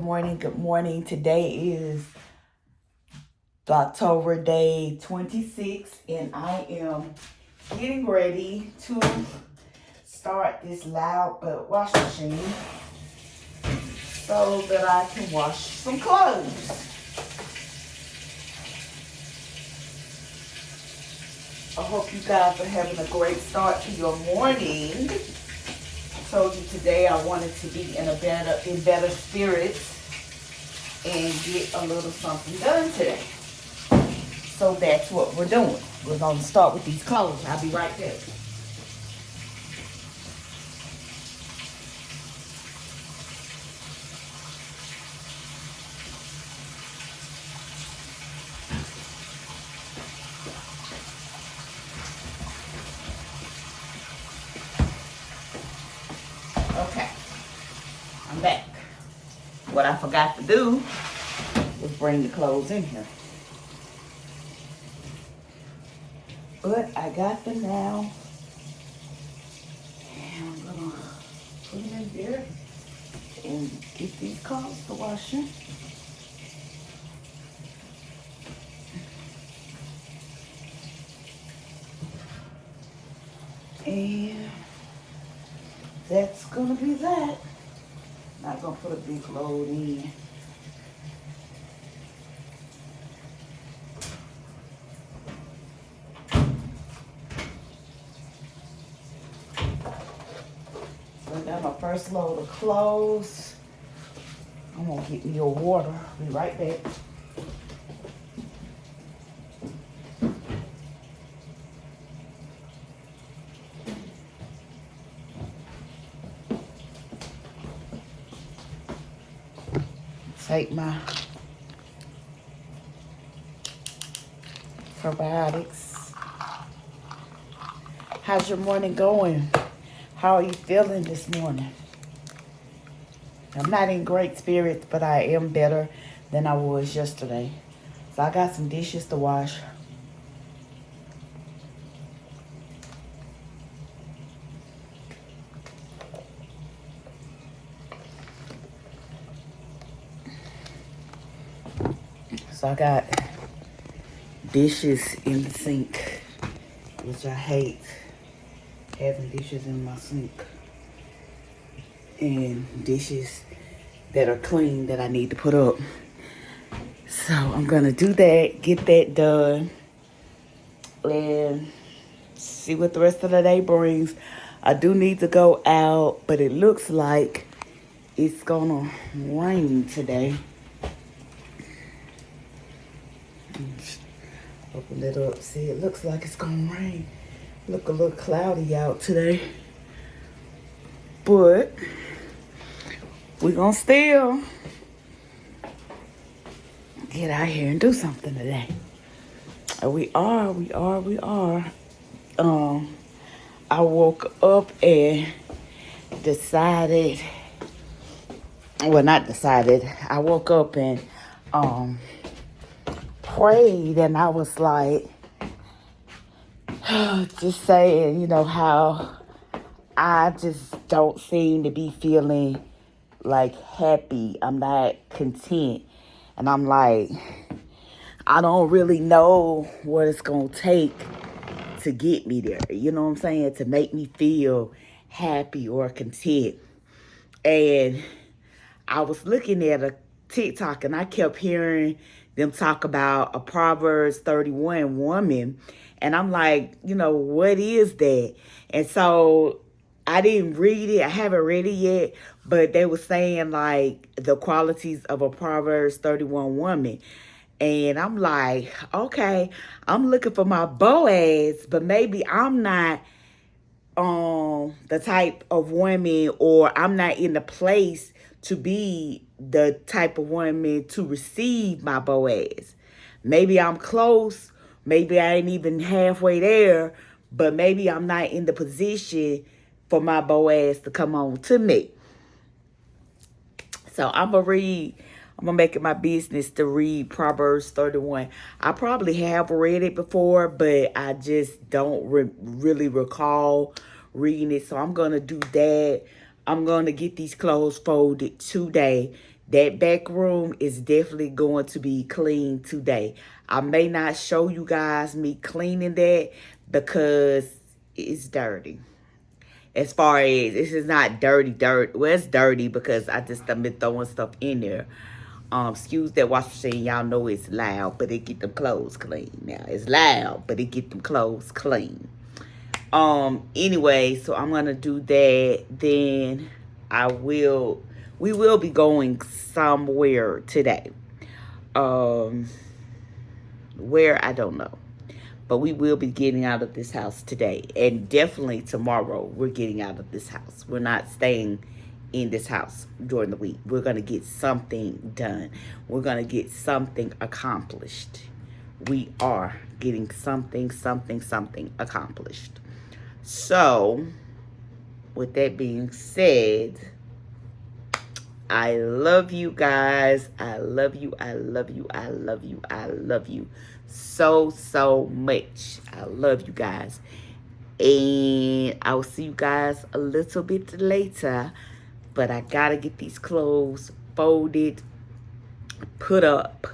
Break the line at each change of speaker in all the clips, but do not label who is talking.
morning. Good morning. Today is Vlogtober Day 26, and I am getting ready to start this loud wash machine so that I can wash some clothes. I hope you guys are having a great start to your morning. I told you today I wanted to be in better spirits and get a little something done today. So that's what we're doing. We're going to start with these clothes. I'll be right there. Okay, I'm back. What I forgot to do was bring the clothes in here. But I got them now. And I'm gonna put them in there and get these clothes to washing. And that's gonna be that. Not gonna put a big load in. So I got my first load of clothes. I'm gonna get me your water. Be right back. Take my probiotics. How's your morning going? How are you feeling this morning? I'm not in great spirits, but I am better than I was yesterday. So I got some dishes to wash. So I got dishes in the sink, which I hate having dishes in my sink. And dishes that are clean that I need to put up. So I'm gonna do that, get that done, and see what the rest of the day brings. I do need to go out, but it looks like it's gonna rain today. Open it up. See, it looks like it's gonna rain. Look a little cloudy out today. But we're gonna still get out here and do something today. We are. I woke up and decided, well, not decided. I woke up and prayed, and I was like, just saying, how I just don't seem to be feeling like happy. I'm not content. And I'm like, I don't really know what it's going to take to get me there. You know what I'm saying? To make me feel happy or content. And I was looking at a TikTok and I kept hearing them talk about a Proverbs 31 woman. And I'm like, what is that? And so I didn't read it. I haven't read it yet. But they were saying like the qualities of a Proverbs 31 woman. And I'm like, okay, I'm looking for my Boaz, but maybe I'm not the type of woman, or I'm not in the place to be the type of woman to receive my Boaz. Maybe I'm close. Maybe I ain't even halfway there, but maybe I'm not in the position for my Boaz to come on to me. So I'm going to make it my business to read Proverbs 31. I probably have read it before, but I just don't really recall reading it. So I'm going to do that. I'm going to get these clothes folded today. That back room is definitely going to be clean today. I may not show you guys me cleaning that because it's dirty. As far as this is not dirty, well, it's dirty because I just done been throwing stuff in there. Excuse that wash machine. Y'all know it's loud, but it get them clothes clean. Now it's loud, but it get them clothes clean. Anyway, so I'm gonna do that. Then we will be going somewhere today. Where I don't know. But we will be getting out of this house today. And definitely tomorrow, we're getting out of this house. We're not staying in this house during the week. We're going to get something done. We're going to get something accomplished. We are getting something accomplished. So, with that being said, I love you guys. I love you. I love you. I love you. I love you so much. I love you guys. And I'll see you guys a little bit later. But I gotta get these clothes folded, put up.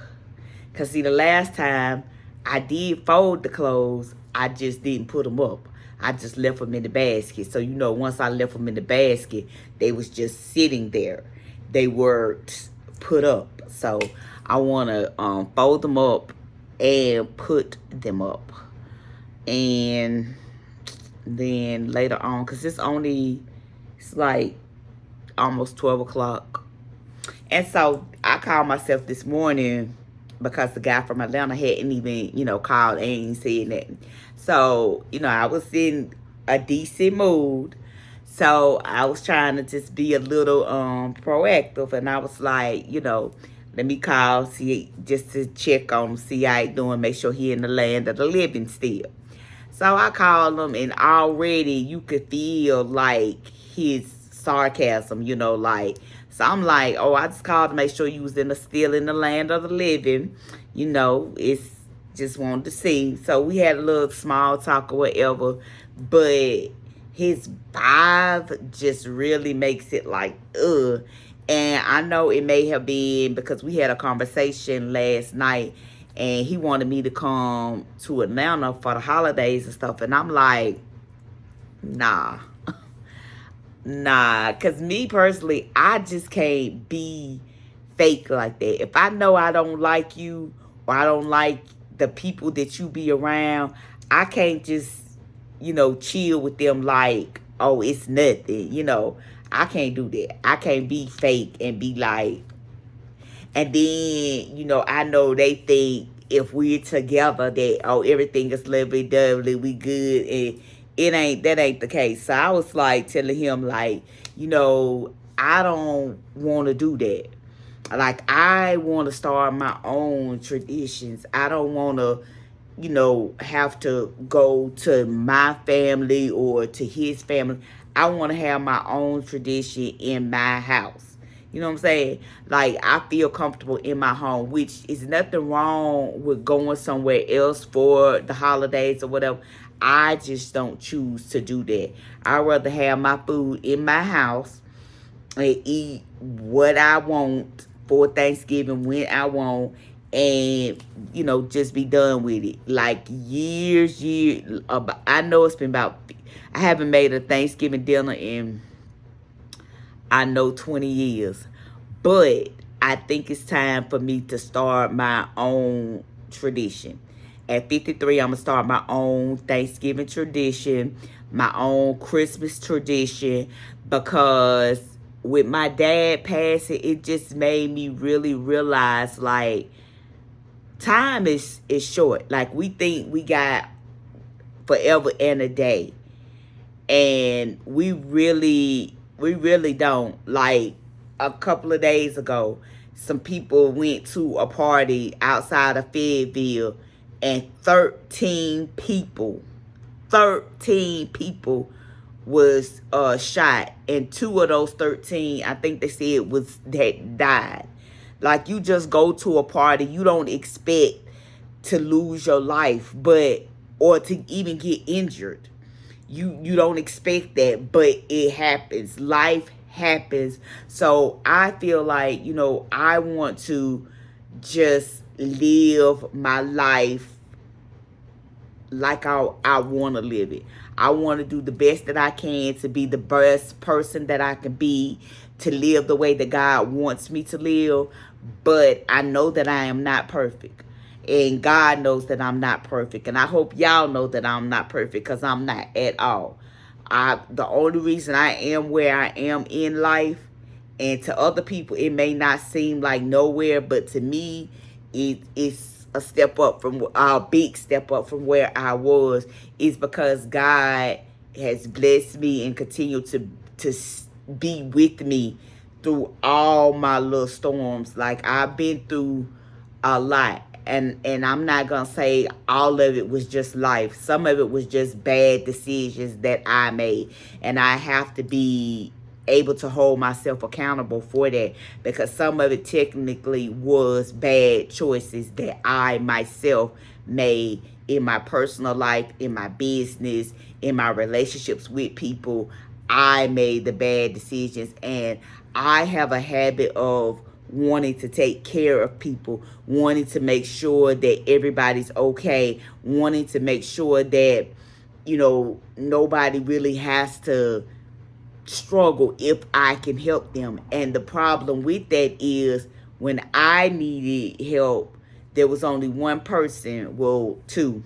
Because see, the last time I did fold the clothes, I just didn't put them up. I just left them in the basket. So, you know, once I left them in the basket, they was just sitting there. They were put up. So I want to fold them up and put them up. And then later on, because it's like almost 12 o'clock. And so I called myself this morning because the guy from Atlanta hadn't even, you know, called and ain't said nothing. So, you know, I was in a decent mood. So I was trying to just be a little proactive, and I was like, you know, let me call, see, just to check on him, see how he doing, make sure he in the land of the living still. So I called him, and already you could feel like his sarcasm, you know, like, so I'm like, oh, I just called to make sure you was still in the land of the living. You know, it's just wanted to see. So we had a little small talk or whatever, but his vibe just really makes it like, ugh. And I know it may have been because we had a conversation last night and he wanted me to come to Atlanta for the holidays and stuff. And I'm like, nah. Nah. Because me personally, I just can't be fake like that. If I know I don't like you or I don't like the people that you be around, I can't just, you know, chill with them like, oh, it's nothing, you know. I can't do that. I can't be fake and be like, and then, you know, I know they think if we're together that, oh, everything is lovely-dovely, we good, and that ain't the case. So I was like telling him like, you know, I don't want to do that. Like, I want to start my own traditions. I don't want to, you know, have to go to my family or to his family. I want to have my own tradition in my house. You know what I'm saying? Like, I feel comfortable in my home, which is nothing wrong with going somewhere else for the holidays or whatever. I just don't choose to do that. I'd rather have my food in my house and eat what I want for Thanksgiving when I want, and, you know, just be done with it. Like, years, I know it's been about, I haven't made a Thanksgiving dinner in, I know, 20 years. But I think it's time for me to start my own tradition. At 53, I'm going to start my own Thanksgiving tradition, my own Christmas tradition, because with my dad passing, it just made me really realize, like, time is short. Like, we think we got forever and a day, and we really don't. Like, a couple of days ago, some people went to a party outside of Fayetteville, and 13 people was shot, and 2 of those 13, I think they said, was that died. Like, you just go to a party, you don't expect to lose your life, or to even get injured. You don't expect that, but it happens. Life happens. So I feel like, I want to just live my life like I want to live it. I want to do the best that I can to be the best person that I can be, to live the way that God wants me to live. But I know that I am not perfect. And God knows that I'm not perfect. And I hope y'all know that I'm not perfect, because I'm not at all. The only reason I am where I am in life, and to other people it may not seem like nowhere, but to me it's a step up from a big step up from where I was, is because God has blessed me and continue to be with me through all my little storms. Like, I've been through a lot, and I'm not gonna say all of it was just life. Some of it was just bad decisions that I made, and I have to be able to hold myself accountable for that, because some of it technically was bad choices that I myself made in my personal life, in my business, in my relationships with people. I made the bad decisions, and I have a habit of wanting to take care of people, wanting to make sure that everybody's okay, wanting to make sure that, nobody really has to struggle if I can help them. And the problem with that is, when I needed help, there was only one person, well, two.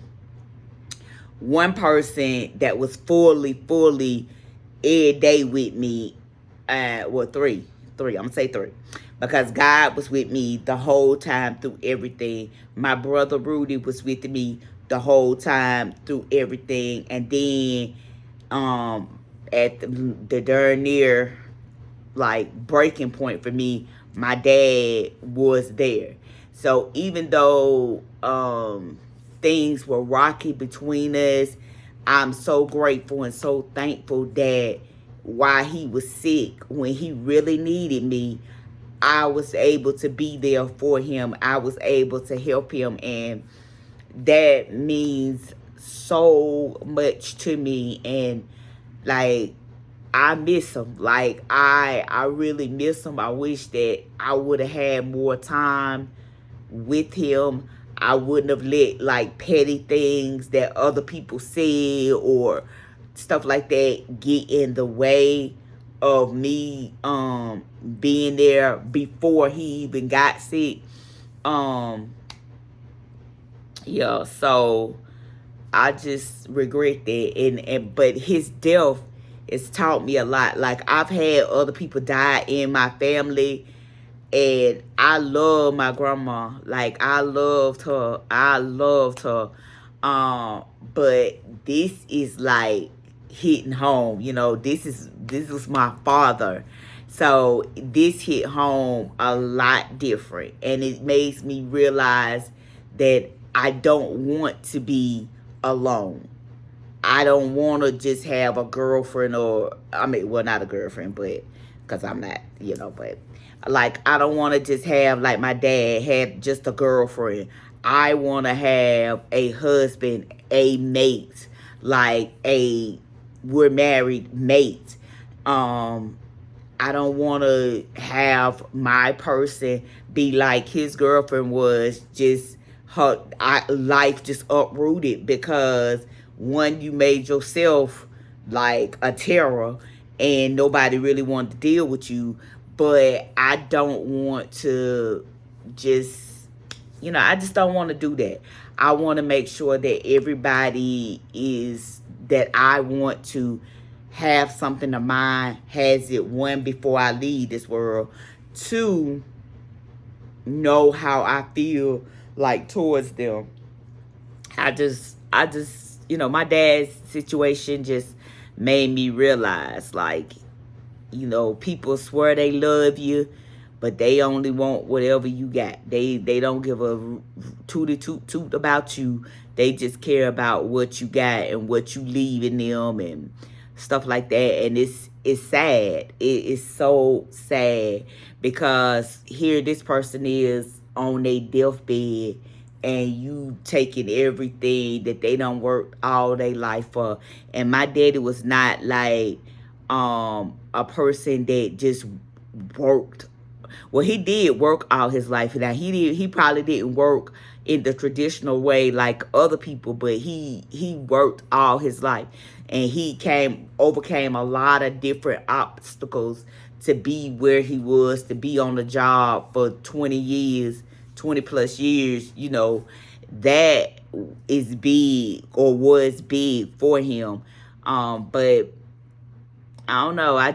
One person that was fully every day with me. Well, three. I'm gonna say three. Because God was with me the whole time through everything. My brother Rudy was with me the whole time through everything. And then at the darn near like breaking point for me, my dad was there. So even though things were rocky between us, I'm so grateful and so thankful that while he was sick, when he really needed me, I was able to be there for him. I was able to help him, and that means so much to me. And like, I miss him. Like, I really miss him. I wish that I would have had more time with him. I wouldn't have let like petty things that other people said or stuff like that get in the way of me being there before he even got sick. Yeah, so I just regret that. And but his death has taught me a lot. Like, I've had other people die in my family, and I love my grandma. Like, I loved her. But this is like hitting home. This was my father. So this hit home a lot different. And it makes me realize that I don't want to be alone. I don't want to just have a girlfriend, or, well, not a girlfriend, but, because I'm not, but, like, I don't want to just have, like my dad had, just a girlfriend. I want to have a husband, a mate, like we're married mate. I don't want to have my person be like his girlfriend was, just her life just uprooted because one, you made yourself like a terror and nobody really wanted to deal with you. But I don't want to just, I just don't want to do that. I want to make sure that everybody that I want to have something of mine has it, one, before I leave this world, two, know how I feel like towards them. I just, my dad's situation just made me realize, like, people swear they love you, but they only want whatever you got. They don't give a toot about you. They just care about what you got and what you leave in them and stuff like that. And it's sad. It is so sad, because here this person is on their deathbed, and you taking everything that they done worked all their life for. And my daddy was not like a person that just worked. Well, he did work all his life. Now he probably didn't work in the traditional way like other people, but he worked all his life, and he overcame a lot of different obstacles to be where he was, to be on the job for 20 years, 20 plus years. That is big, or was big for him. But I don't know. I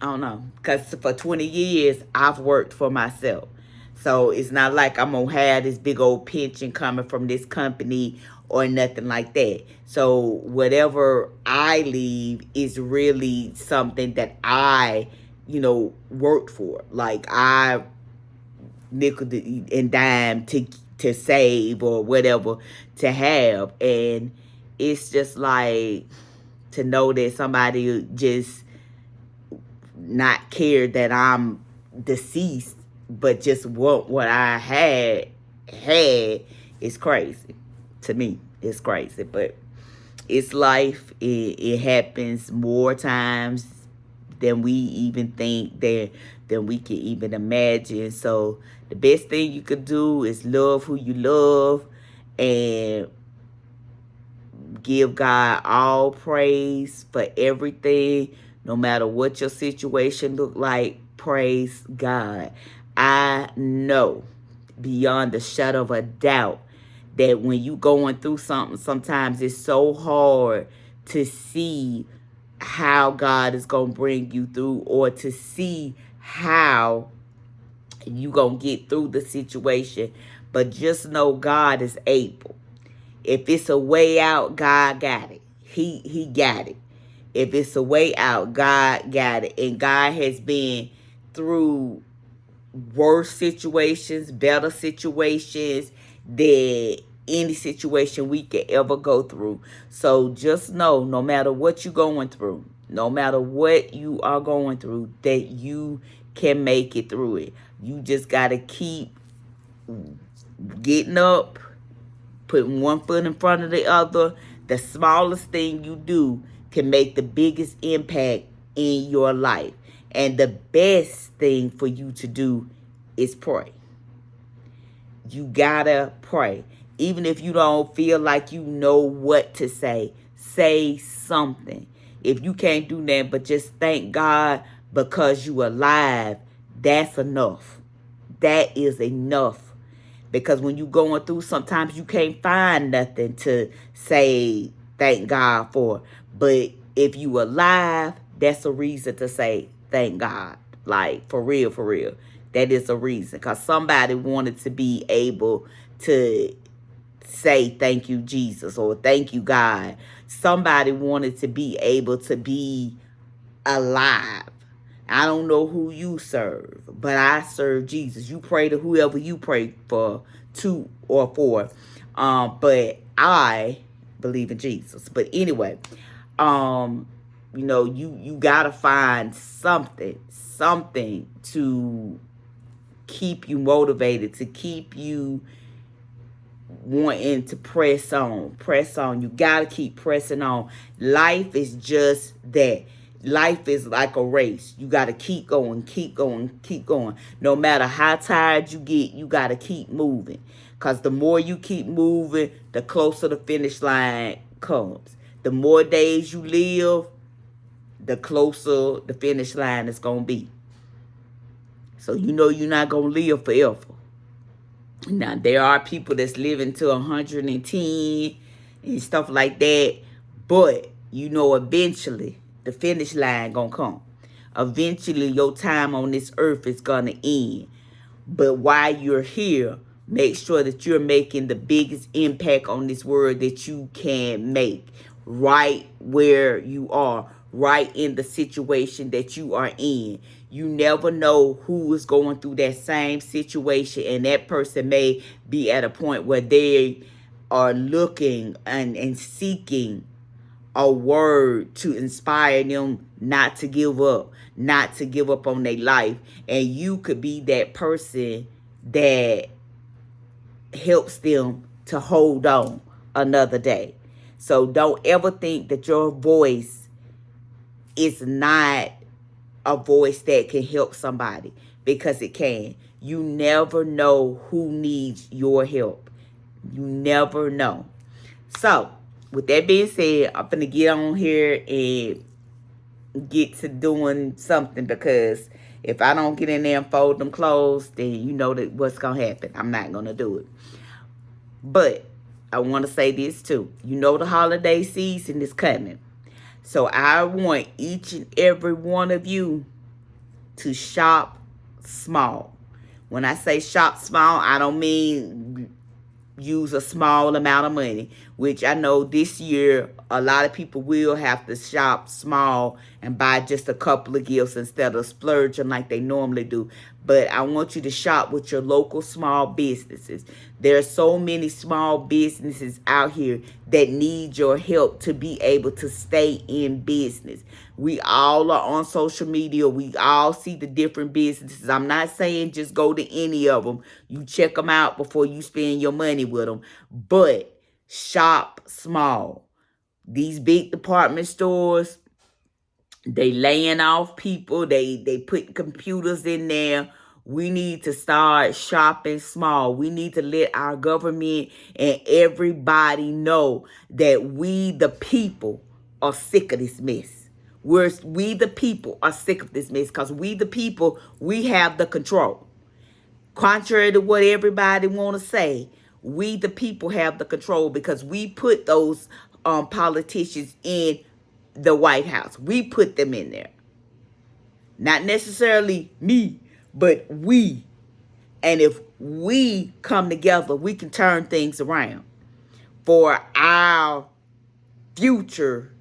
don't know. Because for 20 years, I've worked for myself. So it's not like I'm going to have this big old pension coming from this company or nothing like that. So whatever I leave is really something that I, worked for. Like I nickel and dime to save or whatever to have. And it's just like to know that somebody just not care that I'm deceased, but just what I had is crazy. To me, it's crazy. But it's life. It happens more times than we even think, than we can even imagine. So the best thing you could do is love who you love, and give God all praise for everything. No matter what your situation look like, praise God. I know beyond the shadow of a doubt that when you going through something, sometimes it's so hard to see how God is going to bring you through, or to see how you going to get through the situation. But just know God is able. If it's a way out, God got it. He got it. If it's a way out, God got it. And God has been through worse situations, better situations than any situation we could ever go through. So just know, no matter what you're going through, no matter what you are going through, that you can make it through it. You just got to keep getting up, putting one foot in front of the other. The smallest thing you do can make the biggest impact in your life. And the best thing for you to do is pray. You gotta pray. Even if you don't feel like you know what to say something. If you can't do that but just thank God because you alive, that's enough. That is enough. Because when you're going through, sometimes you can't find nothing to say thank God for. But if you alive, that's a reason to say thank God. Like, for real, for real. That is a reason. Because somebody wanted to be able to say thank you, Jesus, or thank you, God. Somebody wanted to be able to be alive. I don't know who you serve, but I serve Jesus. You pray to whoever you pray for, to or for. But I believe in Jesus. But anyway, you gotta find something to keep you motivated, to keep you wanting to press on. You gotta keep pressing on. Life is just that. Life is like a race. You got to keep going. No matter how tired you get, you got to keep moving. Because the more you keep moving, the closer the finish line comes. The more days you live, the closer the finish line is going to be. So you know you're not going to live forever. Now, there are people that's living to 110 and stuff like that. But, eventually the finish line gonna come. Eventually, your time on this earth is gonna end. But while you're here, make sure that you're making the biggest impact on this world that you can make. Right where you are. Right in the situation that you are in. You never know who is going through that same situation. And that person may be at a point where they are looking and seeking a word to inspire them not to give up on their life. And you could be that person that helps them to hold on another day. So don't ever think that your voice is not a voice that can help somebody, because it can. You never know who needs your help. You never know. So, with that being said, I'm going to get on here and get to doing something, because if I don't get in there and fold them clothes, then you know that what's going to happen. I'm not going to do it. But I want to say this too. You know the holiday season is coming. So I want each and every one of you to shop small. When I say shop small, I don't mean use a small amount of money, which I know this year a lot of people will have to shop small and buy just a couple of gifts instead of splurging like they normally do. But I want you to shop with your local small businesses. There are so many small businesses out here that need your help to be able to stay in business. We all are on social media. We all see the different businesses. I'm not saying just go to any of them. You check them out before you spend your money with them. But shop small. These big department stores, they laying off people. They put computers in there. We need to start shopping small. We need to let our government and everybody know that we, the people, are sick of this mess. We, the people, are sick of this mess, because we, the people, we have the control. Contrary to what everybody want to say, we, the people, have the control, because we put those politicians in the White House. We put them in there. Not necessarily me, but we. And if we come together, we can turn things around for our future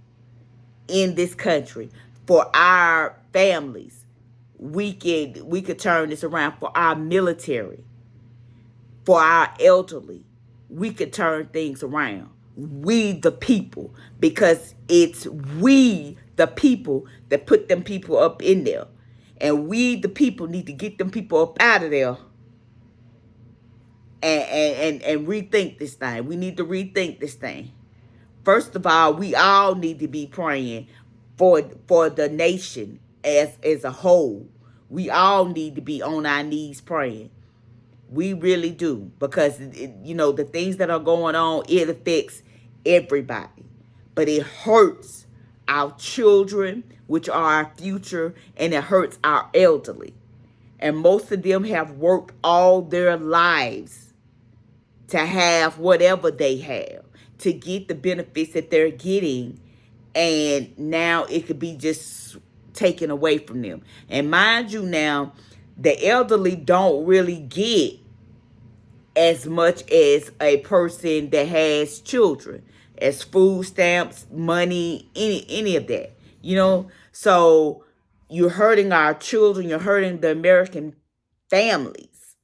in this country, for our families. We could turn this around for our military, for our elderly. We could turn things around. We, the people, because it's we, the people, that put them people up in there. And we, the people, need to get them people up out of there and rethink this thing. We need to rethink this thing. First of all, we all need to be praying for the nation as a whole. We all need to be on our knees praying. We really do, because the things that are going on, it affects everybody. But it hurts our children, which are our future, and it hurts our elderly. And most of them have worked all their lives to have whatever they have, to get the benefits that they're getting, and now it could be just taken away from them. And mind you now, the elderly don't really get as much as a person that has children, as food stamps, money, any of that. So you're hurting our children, you're hurting the American families.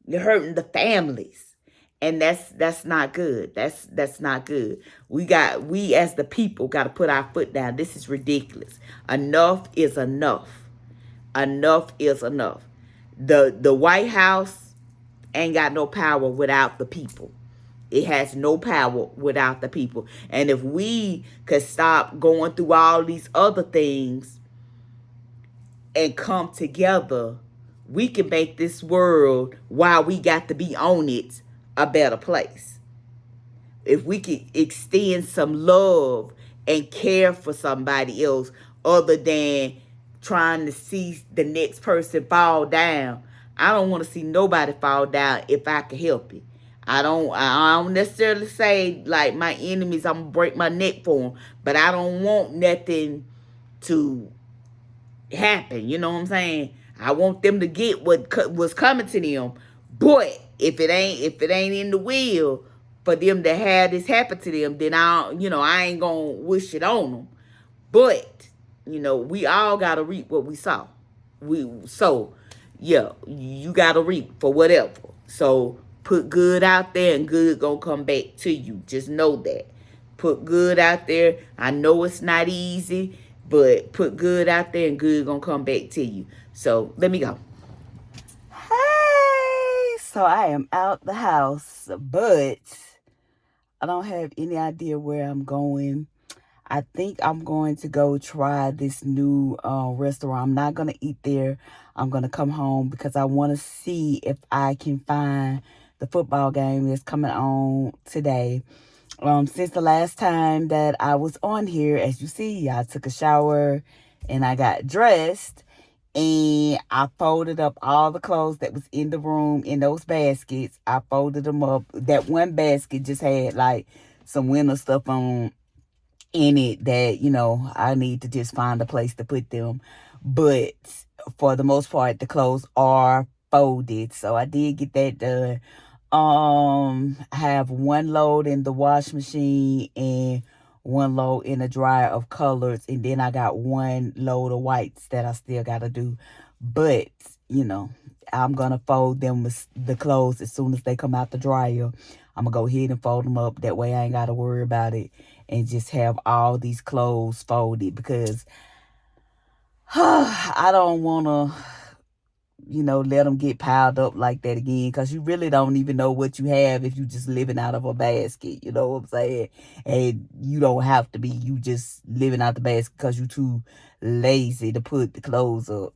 You're hurting the families. And that's not good. That's not good. We as the people got to put our foot down. This is ridiculous. Enough is enough. Enough is enough. The White House ain't got no power without the people. It has no power without the people. And if we could stop going through all these other things and come together, we can make this world, while we got to be on it, a better place. If we could extend some love and care for somebody else, other than trying to see the next person fall down. I don't want to see nobody fall down if I can help it. I don't necessarily say like my enemies, I'm gonna break my neck for them, but I don't want nothing to happen. You know what I'm saying? I want them to get what was coming to them. But if it ain't in the will for them to have this happen to them, then I ain't gonna wish it on them. But we all gotta reap what we sow. You gotta reap for whatever. So put good out there, and good gonna come back to you. Just know that. Put good out there. I know it's not easy, but put good out there, and good gonna come back to you. So let me go. Hey, so I am out the house, but I don't have any idea where I'm going. I think I'm going to go try this new restaurant. I'm not going to eat there. I'm going to come home because I want to see if I can find the football game that's coming on today. Since the last time that I was on here, as you see, I took a shower and I got dressed and I folded up all the clothes that was in the room in those baskets. I folded them up. That one basket just had like some winter stuff on in it that, I need to just find a place to put them. But for the most part, the clothes are folded. So I did get that done. I have one load in the wash machine and one load in the dryer of colors, and then I got one load of whites that I still gotta do. But I'm gonna fold them with the clothes as soon as they come out the dryer. I'm gonna go ahead and fold them up. That way I ain't gotta worry about it and just have all these clothes folded because I don't wanna let them get piled up like that again, because you really don't even know what you have if you just living out of a basket. You know what I'm saying? And you don't have to be. You just living out the basket because you too lazy to put the clothes up.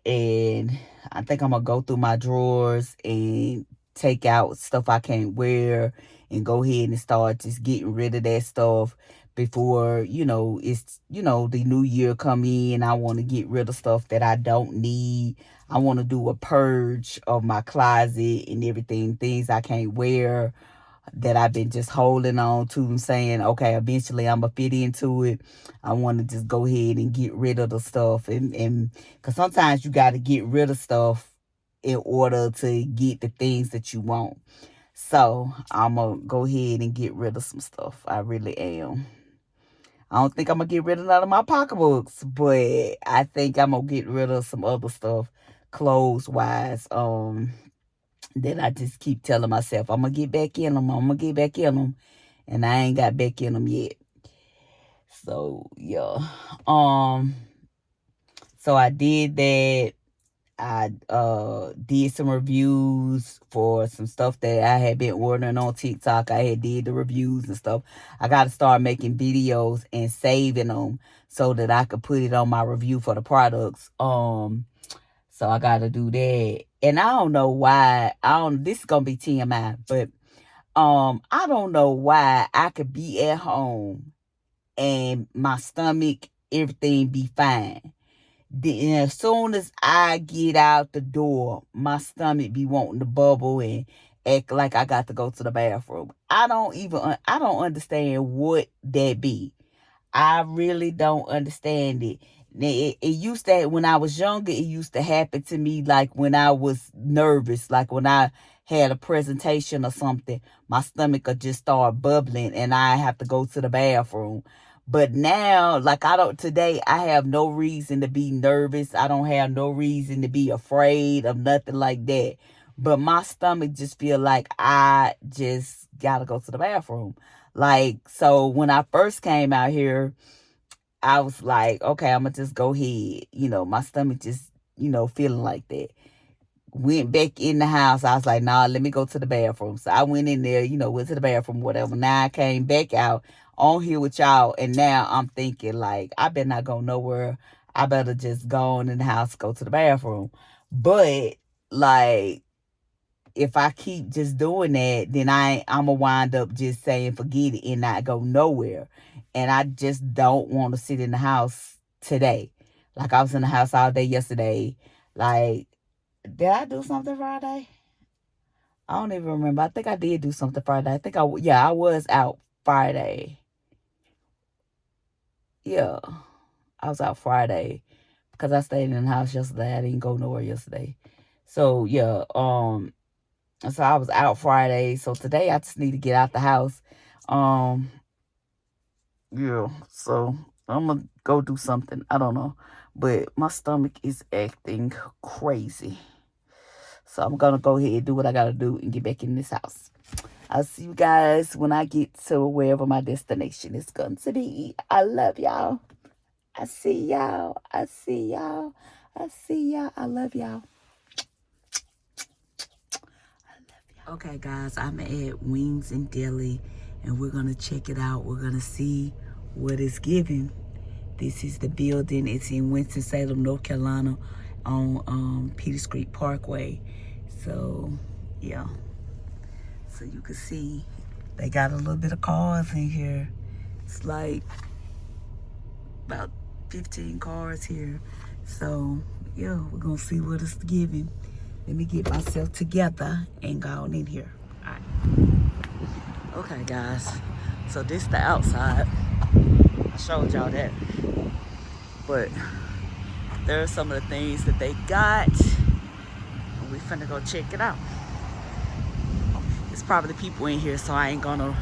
And I think I'm going to go through my drawers and take out stuff I can't wear and go ahead and start just getting rid of that stuff before, it's, the new year come in. I want to get rid of stuff that I don't need. I want to do a purge of my closet and everything, things I can't wear that I've been just holding on to and saying, okay, eventually I'm going to fit into it. I want to just go ahead and get rid of the stuff. And because sometimes you got to get rid of stuff in order to get the things that you want. So I'm going to go ahead and get rid of some stuff. I really am. I don't think I'm going to get rid of none of my pocketbooks, but I think I'm going to get rid of some other stuff clothes-wise. Then I just keep telling myself, I'm going to get back in them. I'm going to get back in them. And I ain't got back in them yet. So, yeah. So I did that. I did some reviews for some stuff that I had been ordering on TikTok. I had did the reviews and stuff. I got to start making videos and saving them so that I could put it on my review for the products. So I got to do that. And I don't know why. This is going to be TMI, but I don't know why I could be at home and my stomach, everything be fine. Then as soon as I get out the door, my stomach be wanting to bubble and act like I got to go to the bathroom. I don't understand what that be. I really don't understand it. It used to, when I was younger, it used to happen to me like when I was nervous, like when I had a presentation or something, my stomach would just start bubbling and I have to go to the bathroom. But now, today I have no reason to be nervous. I don't have no reason to be afraid of nothing like that. But my stomach just feel like I just gotta go to the bathroom. So when I first came out here, I was like, okay, I'm gonna just go ahead. My stomach just, feeling like that. Went back in the house. I was like, nah, let me go to the bathroom. So I went in there, went to the bathroom, whatever. Now I came back out on here with y'all. And now I'm thinking, like, I better not go nowhere. I better just go on in the house, go to the bathroom. But, like, if I keep just doing that, then I'm going to wind up just saying forget it and not go nowhere. And I just don't want to sit in the house today. Like, I was in the house all day yesterday. Like, did I do something Friday? I don't even remember. I think I did do something Friday. I was out Friday. Yeah, I was out Friday because I stayed in the house yesterday. I didn't go nowhere yesterday. So, yeah, so I was out Friday. So today I just need to get out the house. Yeah, so I'm going to go do something. I don't know. But my stomach is acting crazy. So I'm going to go ahead and do what I got to do and get back in this house. I'll see you guys when I get to wherever my destination is going to be. I love y'all. I see y'all. I see y'all. I see y'all. I love y'all. Okay, guys, I'm at Wings and Deli, and we're gonna check it out. We're gonna see what it's giving. This is the building. It's in Winston-Salem, North Carolina, on Peters Creek Parkway. So yeah, so you can see they got a little bit of cars in here. It's like about 15 cars here. So yeah, we're gonna see what it's giving. Let me get myself together and go on in here. All right. Okay, guys. So this is the outside. I showed y'all that. But there are some of the things that they got. And we finna go check it out. There's probably people in here, so I ain't gonna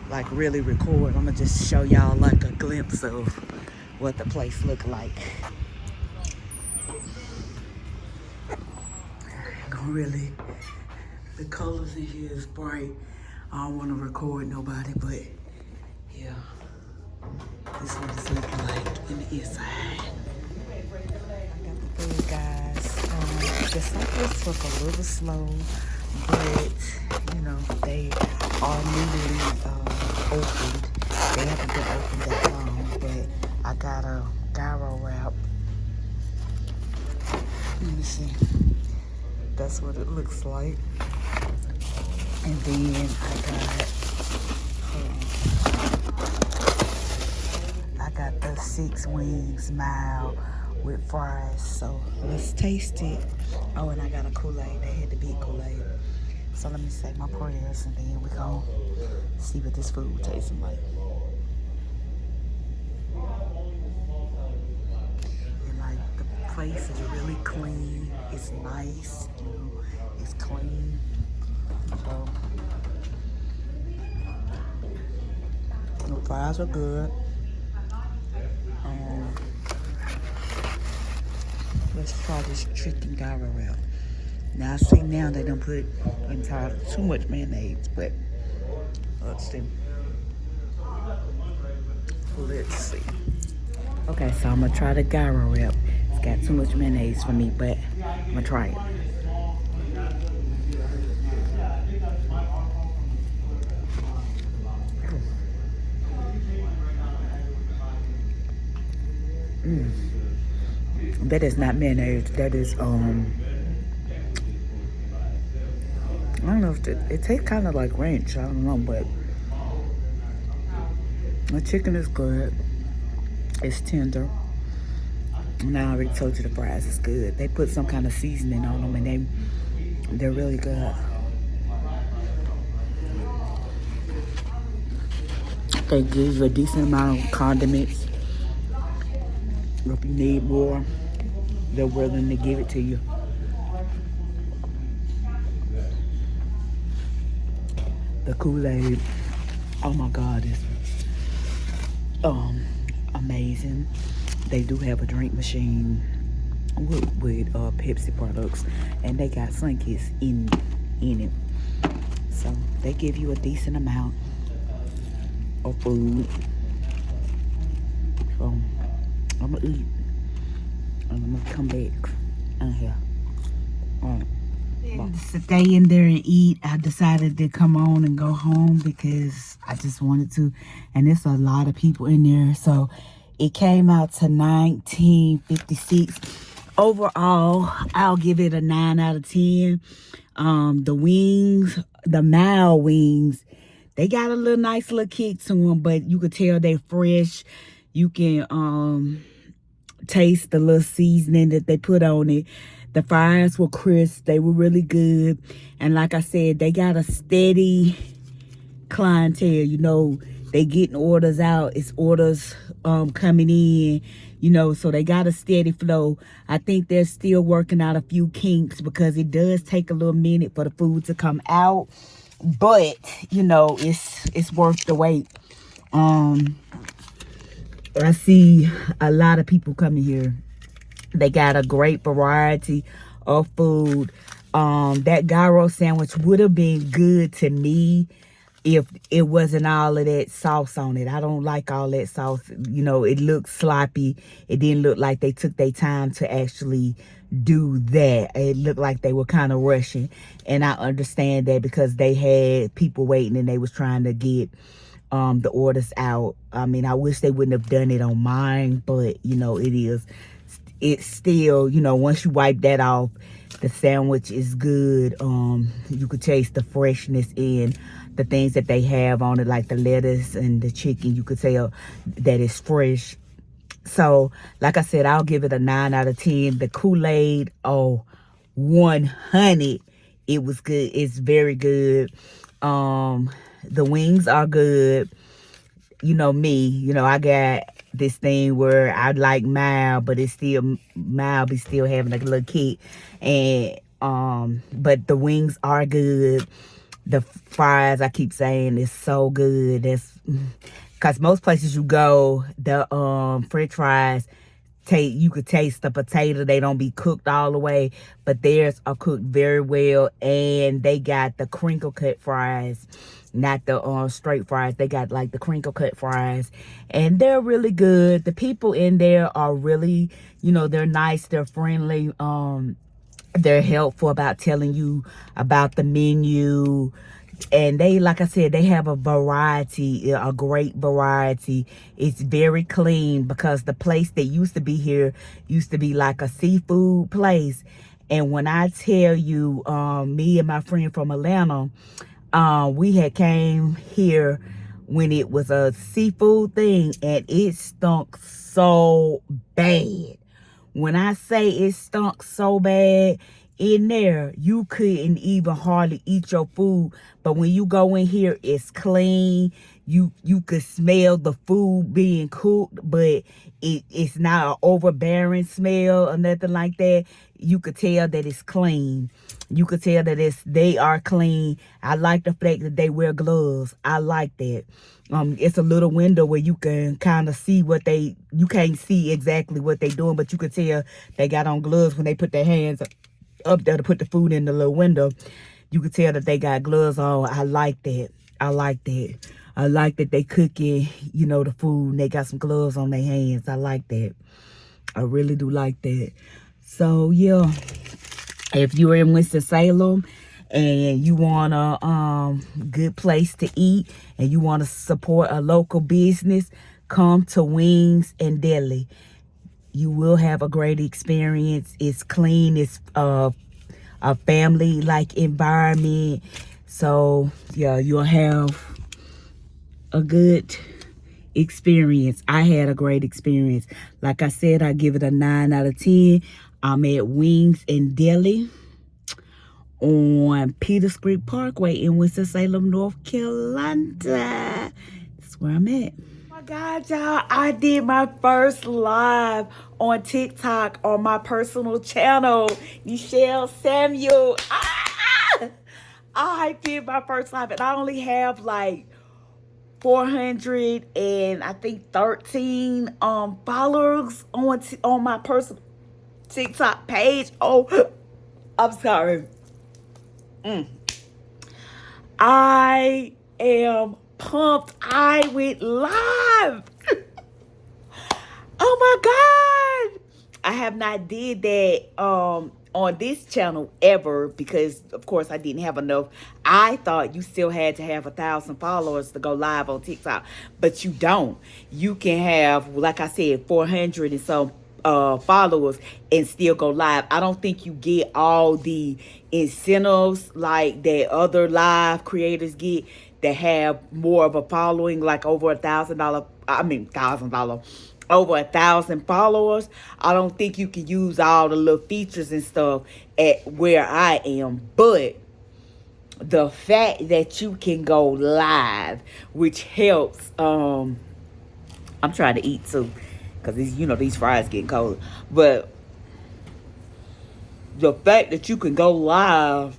like really record. I'm gonna just show y'all like a glimpse of what the place look like. Really, the colors in here is bright. I don't want to record nobody, but yeah, this is what it's looking like in the inside. I got the food, guys. The cycles took a little slow, but you know they are newly opened. They haven't been opened that long, but I got a gyro wrap. Let me see. That's what it looks like. And then I got the 6 wings mild with fries. So let's taste it. Oh, and I got a Kool-Aid. They had to be Kool-Aid. So let me say my prayers and then we gonna see what this food tastes like. And like the place is really clean. It's nice, you know, it's clean. So the fries are good. Let's try this chicken gyro wrap. Now I see now they don't put entirely too much mayonnaise, but let's see. Let's see. Okay, so I'm gonna try the gyro wrap. It's got too much mayonnaise for me, but I'm gonna try it. That is not mayonnaise. That is I don't know if it tastes kind of like ranch. I don't know, but the chicken is good. It's tender. And I already told you the fries is good. They put some kind of seasoning on them, and they're really good. They give you a decent amount of condiments. If you need more, they're willing to give it to you. The Kool-Aid, oh my God, is amazing. They do have a drink machine with Pepsi products, and they got Sunkiss in it. So they give you a decent amount of food. So I'm gonna eat, and I'm gonna come back in here. All right. To stay in there and eat, I decided to come on and go home because I just wanted to, and there's a lot of people in there. So it came out to $19.56. Overall, I'll give it a 9 out of 10. The wings, the mild wings, they got a little nice little kick to them, but you could tell they're fresh. You can taste the little seasoning that they put on it. The fries were crisp. They were really good. And like I said, they got a steady clientele. You know, they getting orders out. It's orders coming in, you know, so they got a steady flow. I think they're still working out a few kinks because it does take a little minute for the food to come out. But, you know, it's worth the wait. I see a lot of people coming here. They got a great variety of food. That gyro sandwich would have been good to me if it wasn't all of that sauce on it. I don't like all that sauce. You know, it looked sloppy. It didn't look like they took their time to actually, do that. It looked like they were kind of rushing, and I understand that because they had people waiting and they was trying to get the orders out. I mean, I wish they wouldn't have done it on mine, but you know, it's still, you know, once you wipe that off, the sandwich is good. You could taste the freshness in the things that they have on it, like the lettuce and the chicken. You could tell that it's fresh. So, like I said, I'll give it a 9 out of 10. The Kool-Aid, 100. It was good. It's very good. The wings are good. You know me, you know, I got this thing where I like mild, but it's still mild, be still having like a little kick. And but the wings are good. The fries, I keep saying, is so good. That's because most places you go, the French fries, you could taste the potato. They don't be cooked all the way, but theirs are cooked very well. And they got the crinkle cut fries, not the straight fries. They got like the crinkle cut fries, and they're really good. The people in there are really, you know, they're nice, they're friendly, they're helpful about telling you about the menu. And they, like I said, they have a variety, a great variety. It's very clean because the place that used to be here used to be like a seafood place. And when I tell you, me and my friend from Atlanta, we had came here when it was a seafood thing, and it stunk so bad. When I say it stunk so bad in there, you couldn't even hardly eat your food. But when you go in here, it's clean. You could smell the food being cooked, but it's not an overbearing smell or nothing like that. You could tell that it's clean. You could tell that they are clean. I like the fact that they wear gloves. I like that. It's a little window where you can kind of see you can't see exactly what they doing, but you could tell they got on gloves when they put their hands up there to put the food in the little window. You could tell that they got gloves on. I like that. I like that. I like that they cooking, you know, the food, and they got some gloves on their hands. I like that. I really do like that. So, yeah. If you're in Winston-Salem and you want a good place to eat and you want to support a local business, come to Wings and Deli. You will have a great experience. It's clean. It's a family-like environment. So, yeah, you'll have a good experience. I had a great experience. Like I said, I give it a 9 out of 10. I'm at Wings and Deli on Peters Creek Parkway in Winston-Salem, North Carolina. That's where I'm at. Oh my God, y'all, I did my first live on TikTok on my personal channel, Michelle Samuel. I did my first live, and I only have like 400 and I think 13 followers on my personal TikTok page. Oh, I'm sorry. I am pumped. I went live. Oh my God. I have not did that on this channel ever because, of course, I didn't have enough. I thought you still had to have 1,000 followers to go live on TikTok, but you don't. You can have, like I said, 400 and some followers and still go live. I don't think you get all the incentives like that other live creators get that have more of a following, like over $1,000. Over 1,000 followers. I don't think you can use all the little features and stuff at where I am, but the fact that you can go live, which helps. I'm trying to eat too, because these fries getting cold. But the fact that you can go live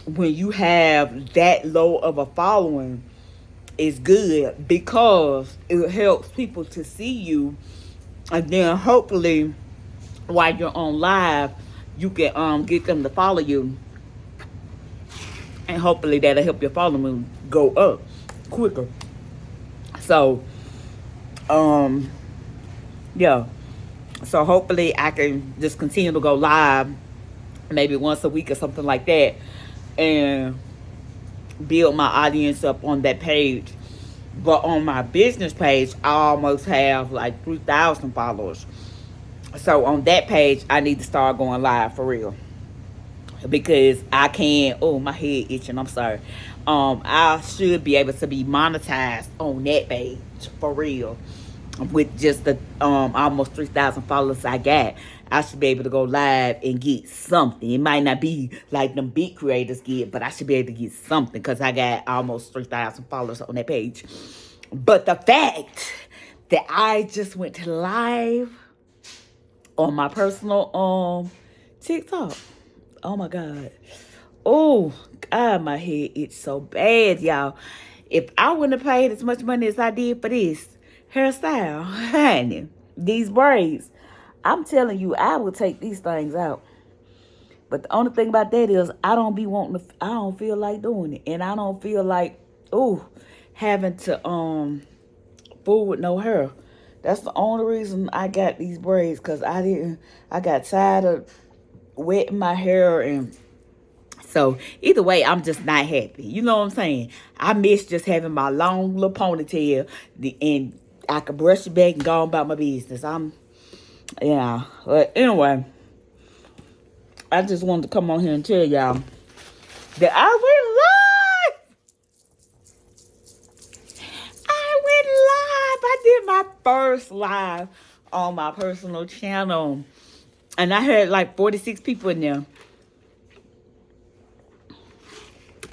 when you have that low of a following is good, because it helps people to see you, and then hopefully while you're on live you can get them to follow you, and hopefully that'll help your following go up quicker. So yeah, So hopefully I can just continue to go live maybe once a week or something like that, and build my audience up on that page. But on my business page, I almost have like 3,000 followers. So on that page, I need to start going live for real. Because I can't, oh, my head itching, I'm sorry. I should be able to be monetized on that page for real. With just the almost 3,000 followers I got, I should be able to go live and get something. It might not be like them big creators get, but I should be able to get something because I got almost 3,000 followers on that page. But the fact that I just went live on my personal TikTok, oh my God. Oh, God, my head itches so bad, y'all. If I wouldn't have paid as much money as I did for this hairstyle, honey, these braids, I'm telling you, I would take these things out. But the only thing about that is I don't feel like doing it. And I don't feel like, having to fool with no hair. That's the only reason I got these braids, because I got tired of wetting my hair. And so either way, I'm just not happy. You know what I'm saying? I miss just having my long little ponytail and I could brush it back and go on about my business. But anyway, I just wanted to come on here and tell y'all that I went live. I did my first live on my personal channel. And I had like 46 people in there.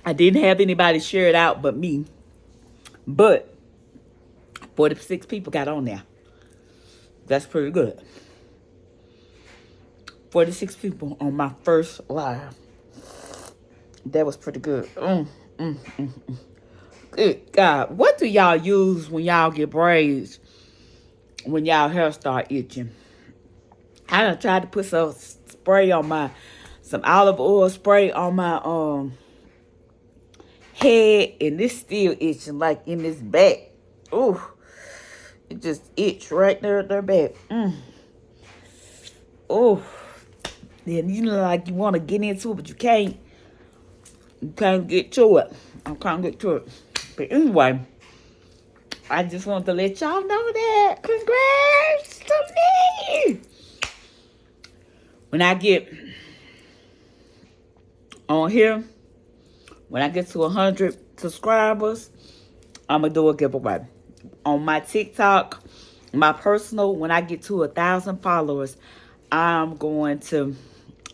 I didn't have anybody share it out but me. But 46 people got on there. That's pretty good. 46 people on my first live. That was pretty good. Good God. What do y'all use when y'all get braids? When y'all hair start itching? I done tried to put some olive oil spray on my head, and it's still itching, like in this back. Ooh, it just itch right there at their back. Oh, then you know, like you want to get into it, but you can't. You can't get to it. I can't get to it. But anyway, I just want to let y'all know that. Congrats to me. When I get on here, when I get to 100 subscribers, I'm going to do a giveaway. On my TikTok, my personal, when I get to 1,000 followers, I'm going to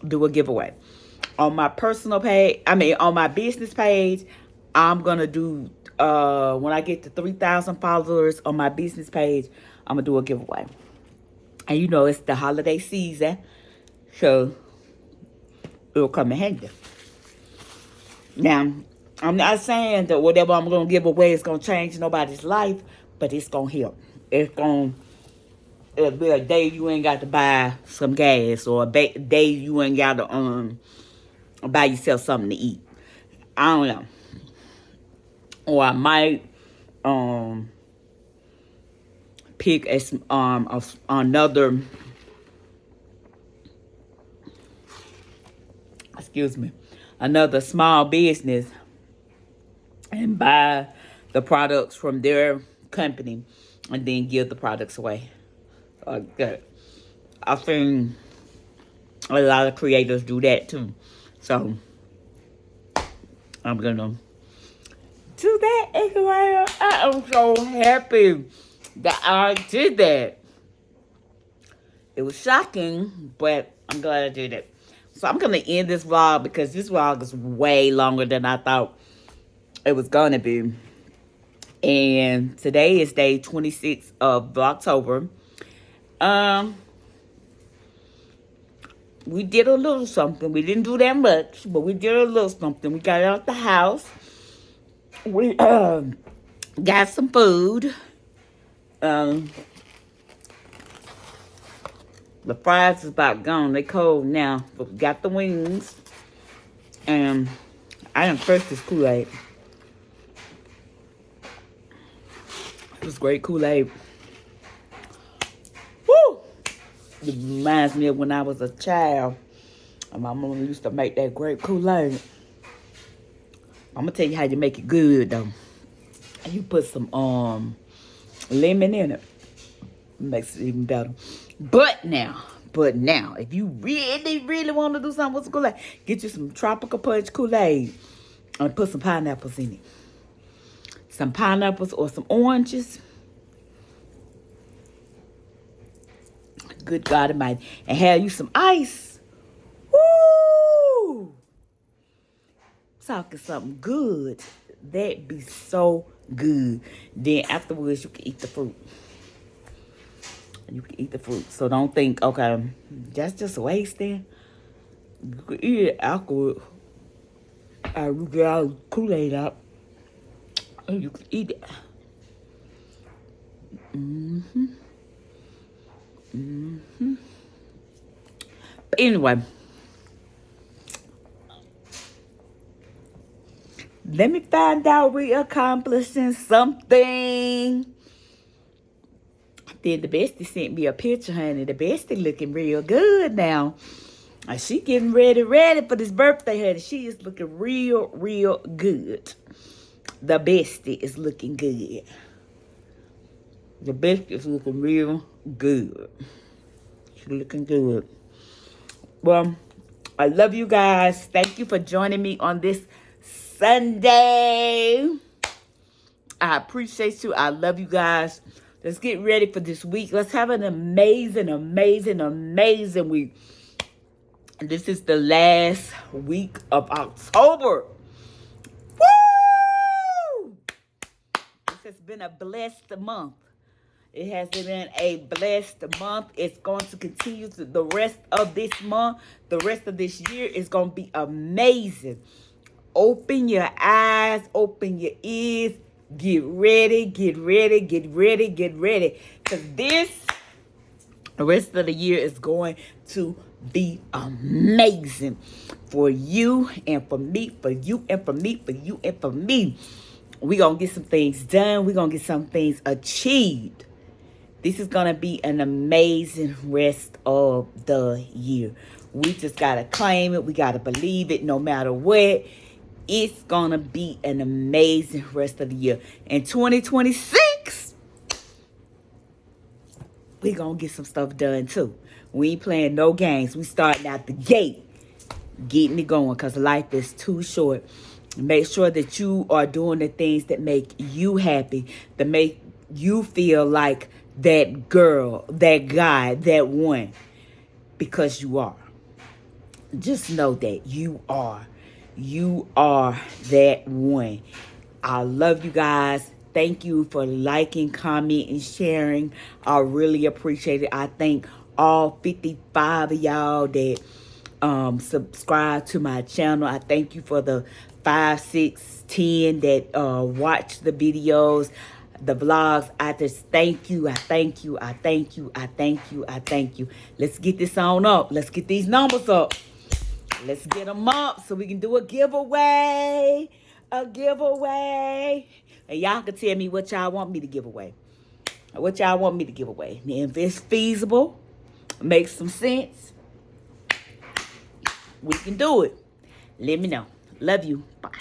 do a giveaway. On my personal page, on my business page, I'm going to do, when I get to 3,000 followers on my business page, I'm going to do a giveaway. And you know, it's the holiday season, so it'll come in handy. Now, I'm not saying that whatever I'm going to give away is going to change nobody's life, but it's going to help. It'll be a day you ain't got to buy some gas, or a day you ain't got to buy yourself something to eat. I don't know. Or I might pick another small business and buy the products from their company and then give the products away. Good. I've seen a lot of creators do that too. So I'm gonna do that anyway. I am so happy that I did that. It was shocking, but I'm glad I did it. So I'm gonna end this vlog because this vlog is way longer than I thought it was gonna be. And today is day 26 of Vlogtober. We did a little something. We didn't do that much, but we did a little something. We got out the house. We got some food. The fries is about gone. They cold now, but we got the wings. And I done crushed this Kool-Aid. It was great Kool-Aid. Woo! It reminds me of when I was a child. And my mama used to make that grape Kool-Aid. I'm gonna tell you how you make it good though. You put some lemon in it. Makes it even better. But now, if you really, really want to do something with some Kool-Aid, get you some tropical punch Kool-Aid and put some pineapples in it. Some pineapples or some oranges. Good God Almighty. And have you some ice. Woo! Talking something good. That be so good. Then afterwards, you can eat the fruit. You can eat the fruit. So don't think, okay, that's just wasting. You can eat it afterwards. You get all the Kool-Aid out. And you can eat it. But anyway, let me find out we accomplishing something. Then the bestie sent me a picture, honey. The bestie looking real good now. She getting ready for this birthday, honey. She is looking real good. The bestie is looking good. The bestie is looking real good. She's looking good. Well, I love you guys. Thank you for joining me on this Sunday. I appreciate you. I love you guys. Let's get ready for this week. Let's have an amazing week. This is the last week of October. Woo! This has been a blessed month. It has been a blessed month. It's going to continue to the rest of this month. The rest of this year is going to be amazing. Open your eyes, open your ears. Get ready. Because the rest of the year is going to be amazing for you and for me, for you and for me, for you and for me. We're going to get some things done. We're going to get some things achieved. This is going to be an amazing rest of the year. We just got to claim it. We got to believe it no matter what. It's going to be an amazing rest of the year. In 2026, we going to get some stuff done too. We ain't playing no games. We starting out the gate, getting it going because life is too short. Make sure that you are doing the things that make you happy, that make you feel like that girl, that guy, that one, because you are. Just know that you are. You are that one. I love you guys. Thank you for liking, commenting, sharing. I really appreciate it. I thank all 55 of y'all that subscribe to my channel. I thank you for the 5, 6, 10 that watch the videos, the vlogs. I just thank you. I thank you. Let's get this on up. Let's get these numbers up. Let's get them up so we can do a giveaway. And y'all can tell me what y'all want me to give away. And if it's feasible, makes some sense, we can do it. Let me know. Love you. Bye.